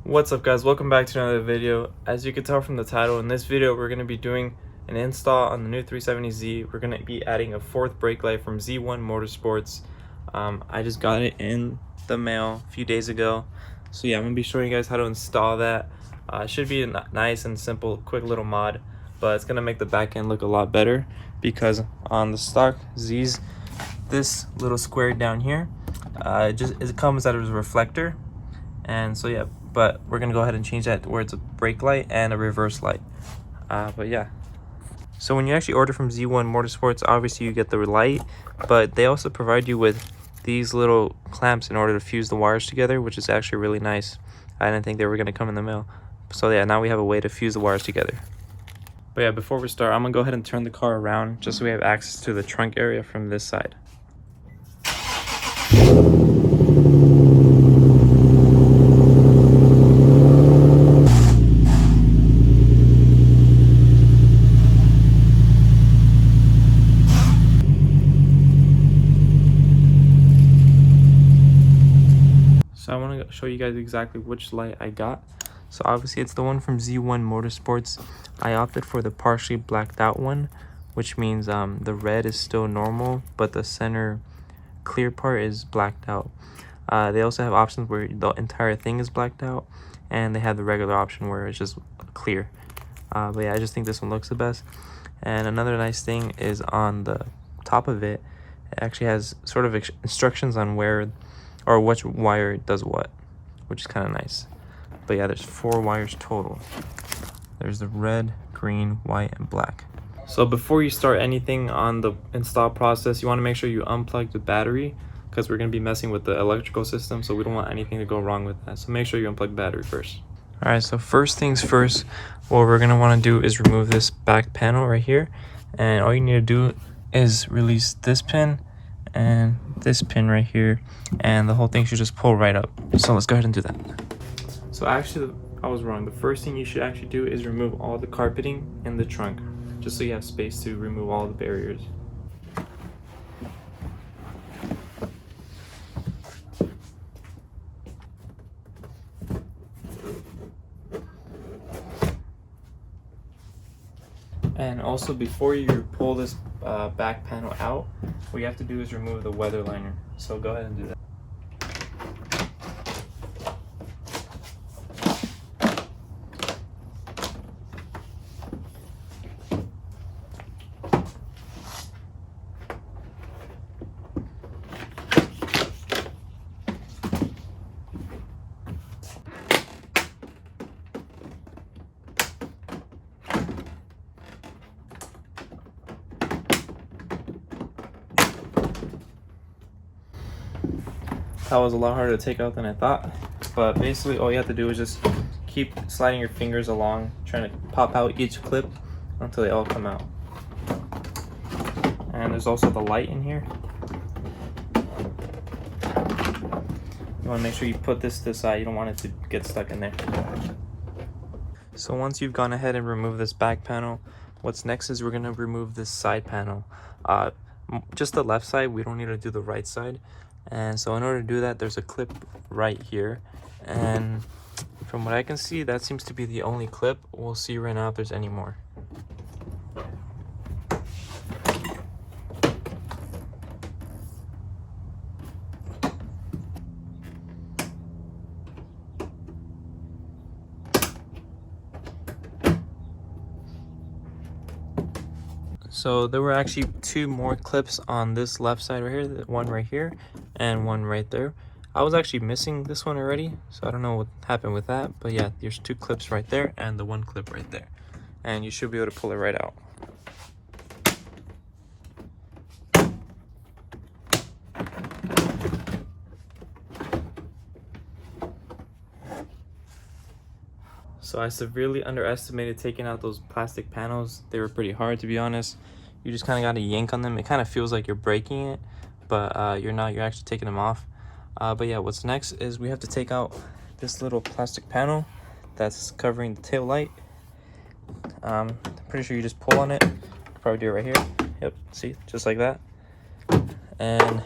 What's up guys, welcome back to another video. As you can tell from the title, in this video we're going to be doing an install on the new 370Z. We're going to be adding a fourth brake light from Z1 Motorsports. I just got it in the mail a few days ago, so yeah, I'm going to be showing you guys how to install that. It should be a nice and simple quick little mod, but it's going to make the back end look a lot better, because on the stock Z's, this little square down here, it comes out as a reflector. And so yeah, but we're gonna go ahead and change that to where it's a brake light and a reverse light. But yeah, so when you actually order from Z1 Motorsports, obviously you get the light, but they also provide you with these little clamps in order to fuse the wires together, which is actually really nice. I didn't think they were gonna come in the mail. So yeah, now we have a way to fuse the wires together. But yeah, before we start, I'm gonna go ahead and turn the car around just so we have access to the trunk area from this side. So I want to show you guys exactly which light I got. So obviously it's the one from Z1 Motorsports. I opted for the partially blacked out one, which means the red is still normal, but the center clear part is blacked out. They also have options where the entire thing is blacked out, and they have the regular option where it's just clear. But yeah, I just think this one looks the best. And another nice thing is on the top of it, it actually has sort of instructions on where or which wire does what, which is kind of nice. But yeah, there's 4 wires total. There's the red, green, white, and black. So before you start anything on the install process, you want to make sure you unplug the battery, because we're going to be messing with the electrical system, so we don't want anything to go wrong with that. So make sure you unplug the battery first. All right, so first things first, what we're going to want to do is remove this back panel right here. And all you need to do is release this pin and this pin right here, and the whole thing should just pull right up. So let's go ahead and do that. So actually, I was wrong. The first thing you should actually do is remove all the carpeting in the trunk, just so you have space to remove all the barriers. And also, before you pull this back panel out, what you have to do is remove the weather liner. So go ahead and do that. That was a lot harder to take out than I thought, but basically all you have to do is just keep sliding your fingers along, trying to pop out each clip until they all come out. And there's also the light in here. You want to make sure you put this to the side. You don't want it to get stuck in there. So once you've gone ahead and removed this back panel, what's next is we're going to remove this side panel. Just the left side, we don't need to do the right side. And so in order to do that, there's a clip right here, and from what I can see, that seems to be the only clip. We'll see right now if there's any more. So there were actually 2 more clips on this left side right here, one right here and one right there. I was actually missing this one already, so I don't know what happened with that, but yeah, there's 2 clips right there and the 1 clip right there, and you should be able to pull it right out. So I severely underestimated taking out those plastic panels. They were pretty hard, to be honest. You just kind of got to yank on them. It kind of feels like you're breaking it, but you're not. You're actually taking them off. But yeah, what's next is we have to take out this little plastic panel that's covering the tail light. I'm pretty sure you just pull on it. Probably do it right here. Yep, see, just like that. And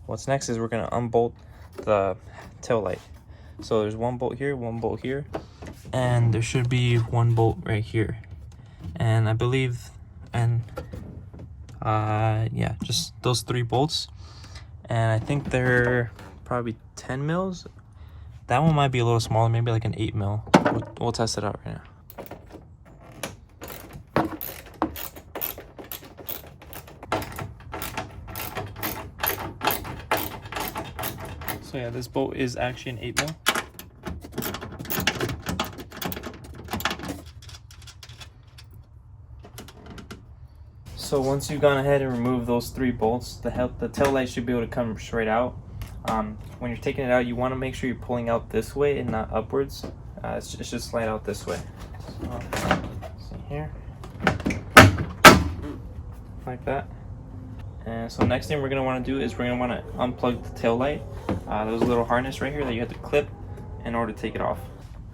what's next is we're going to unbolt the tail light. So there's one bolt here, one bolt here, and there should be one bolt right here. And I believe, and yeah, just those 3 bolts. And I think they're probably 10 mils. That one might be a little smaller, maybe like an 8 mil. We'll test it out right now. So yeah, this bolt is actually an 8 mil. So once you've gone ahead and removed those 3 bolts, the tail light should be able to come straight out. When you're taking it out, you want to make sure you're pulling out this way and not upwards. It should slide out this way. So, see here, like that. And so next thing we're going to want to do is we're going to want to unplug the tail light. There's a little harness right here that you have to clip in order to take it off.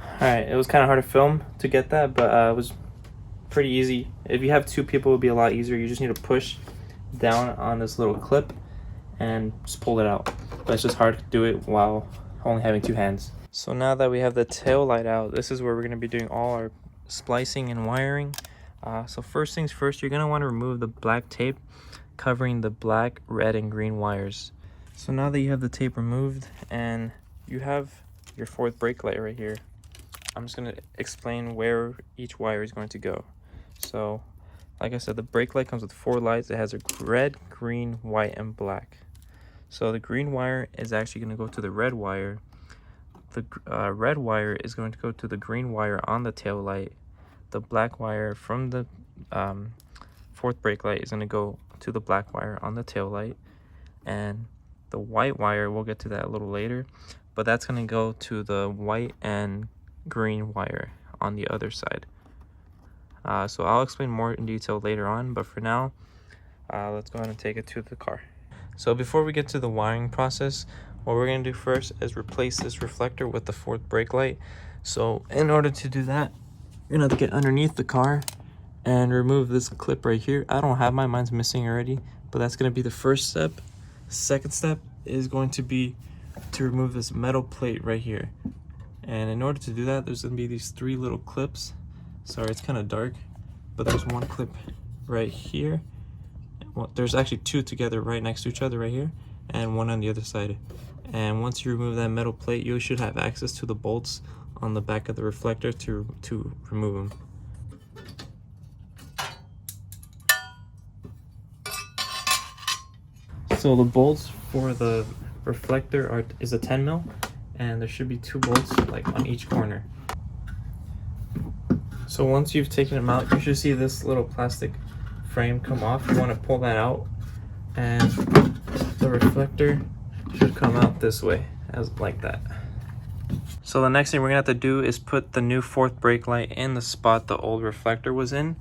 Alright, it was kind of hard to film to get that, but it was pretty easy. If you have 2 people, it would be a lot easier. You just need to push down on this little clip and just pull it out. But it's just hard to do it while only having 2 hands. So now that we have the tail light out, this is where we're going to be doing all our splicing and wiring. So first things first, you're going to want to remove the black tape covering the black, red, and green wires. So now that you have the tape removed and you have your 4th brake light right here, I'm just going to explain where each wire is going to go. So like I said, the brake light comes with 4 lights. It has a red, green, white, and black. So the green wire is actually going to go to the red wire. The red wire is going to go to the green wire on the tail light. The black wire from the 4th brake light is going to go to the black wire on the tail light. And the white wire, we'll get to that a little later, but that's going to go to the white and green wire on the other side. So I'll explain more in detail later on, but for now, let's go ahead and take it to the car. So before we get to the wiring process, what we're going to do first is replace this reflector with the 4th brake light. So in order to do that, you're going to have to get underneath the car and remove this clip right here. I don't have mine, mine's missing already, but that's going to be the first step. Second step is going to be to remove this metal plate right here. And in order to do that, there's going to be these 3 little clips. Sorry, it's kind of dark, but there's one clip right here. Well, there's actually 2 together right next to each other right here, and one on the other side. And once you remove that metal plate, you should have access to the bolts on the back of the reflector to remove them. So the bolts for the reflector is a 10 mil, and there should be 2 bolts like on each corner. So once you've taken them out, you should see this little plastic frame come off. You want to pull that out, and the reflector should come out this way, as like that. So the next thing we're gonna have to do is put the new 4th brake light in the spot the old reflector was in.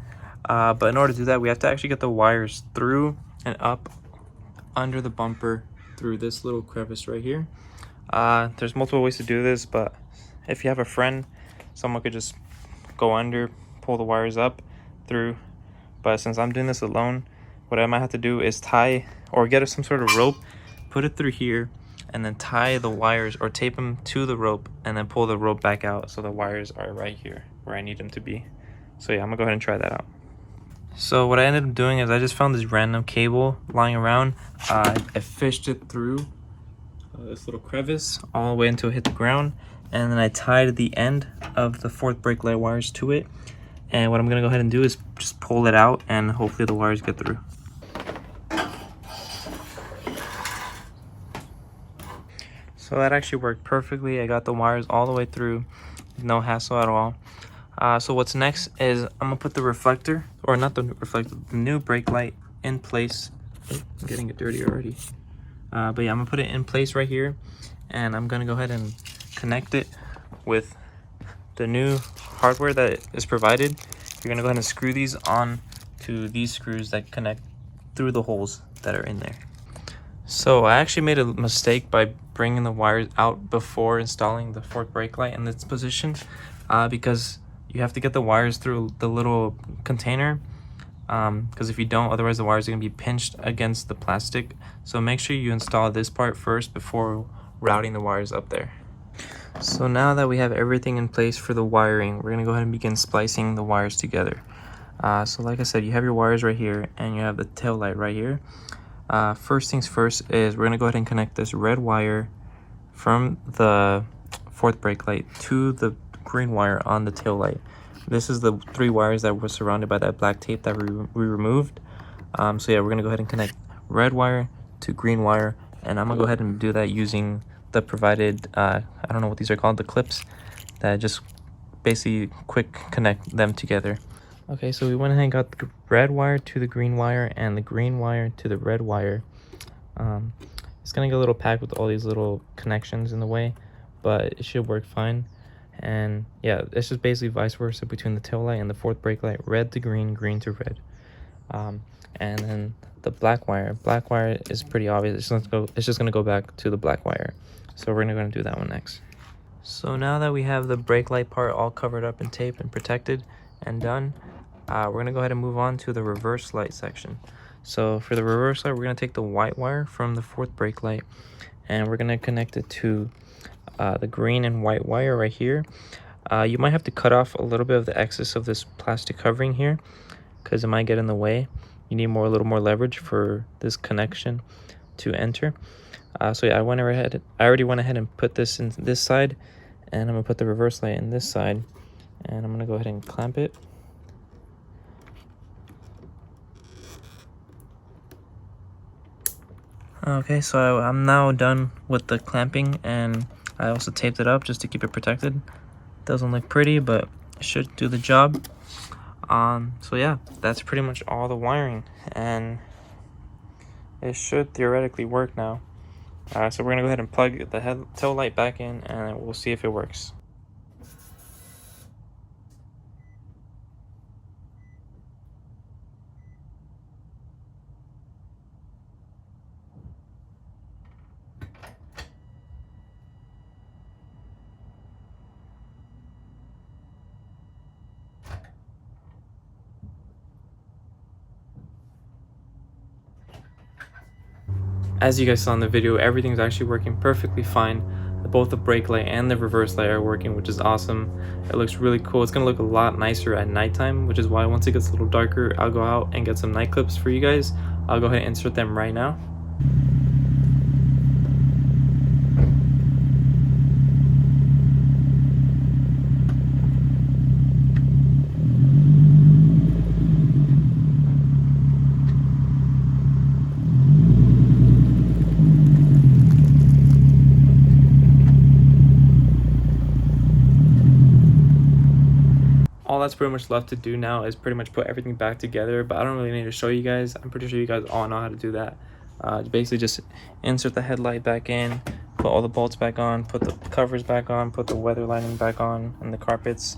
But in order to do that, we have to actually get the wires through and up under the bumper through this little crevice right here. There's multiple ways to do this, but if you have a friend, someone could just go under, pull the wires up through. But since I'm doing this alone, what I might have to do is tie or get some sort of rope, put it through here, and then tie the wires or tape them to the rope, and then pull the rope back out so the wires are right here where I need them to be. So yeah, I'm gonna go ahead and try that out. So what I ended up doing is I just found this random cable lying around. I fished it through this little crevice all the way until it hit the ground, and then I tied the end of the 4th brake light wires to it. And what I'm gonna go ahead and do is just pull it out, and hopefully the wires get through. So that actually worked perfectly. I got the wires all the way through, no hassle at all. So what's next is I'm gonna put the reflector, or not the reflector, the new brake light in place. Oh, I'm getting it dirty already. But yeah, I'm gonna put it in place right here, and I'm gonna go ahead and connect it with the new hardware that is provided. You're gonna go ahead and screw these on to these screws that connect through the holes that are in there. So I actually made a mistake by bringing the wires out before installing the 4th brake light in this position, because you have to get the wires through the little container, because if you don't, otherwise the wires are going to be pinched against the plastic. So make sure you install this part first before routing the wires up there. So now that we have everything in place for the wiring, we're gonna go ahead and begin splicing the wires together. So like I said, you have your wires right here and you have the tail light right here. First things first is we're gonna go ahead and connect this red wire from the fourth brake light to the green wire on the tail light. This is the 3 wires that were surrounded by that black tape that we removed. So yeah, we're gonna go ahead and connect red wire to green wire, and I'm gonna go ahead and do that using the provided I don't know what these are called, the clips that just basically quick connect them together. Okay, so we went ahead and got the red wire to the green wire and the green wire to the red wire. It's gonna get a little packed with all these little connections in the way, but it should work fine. And yeah, it's just basically vice versa between the tail light and the fourth brake light, red to green, green to red. And then the black wire is pretty obvious. It's just gonna go back to the black wire. So we're gonna do that one next. So now that we have the brake light part all covered up in tape and protected and done, we're gonna go ahead and move on to the reverse light section. So for the reverse light, we're gonna take the white wire from the fourth brake light and we're gonna connect it to the green and white wire right here. You might have to cut off a little bit of the excess of this plastic covering here because it might get in the way. You need a little more leverage for this connection to enter. So yeah, I already went ahead and put this in this side, and I'm gonna put the reverse light in this side, and I'm gonna go ahead and clamp it. Okay, so I'm now done with the clamping, and I also taped it up just to keep it protected. Doesn't look pretty, but it should do the job. So yeah, that's pretty much all the wiring, and it should theoretically work now. So we're gonna go ahead and plug the tail light back in, and we'll see if it works. As you guys saw in the video, everything's actually working perfectly fine. Both the brake light and the reverse light are working, which is awesome. It looks really cool. It's gonna look a lot nicer at nighttime, which is why once it gets a little darker, I'll go out and get some night clips for you guys. I'll go ahead and insert them right now. All that's pretty much left to do now is pretty much put everything back together, but I don't really need to show you guys. I'm pretty sure you guys all know how to do that. Basically just insert the headlight back in, put all the bolts back on, put the covers back on, put the weather lining back on, and the carpets.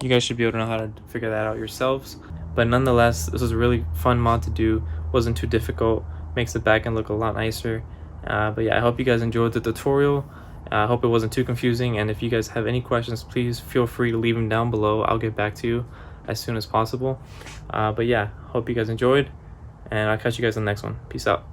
You guys should be able to know how to figure that out yourselves. But nonetheless, this was a really fun mod to do. Wasn't too difficult, makes the back end look a lot nicer. But yeah, I hope you guys enjoyed the tutorial. I hope it wasn't too confusing, and if you guys have any questions, please feel free to leave them down below. I'll get back to you as soon as possible. But yeah, hope you guys enjoyed, and I'll catch you guys in the next one. Peace out.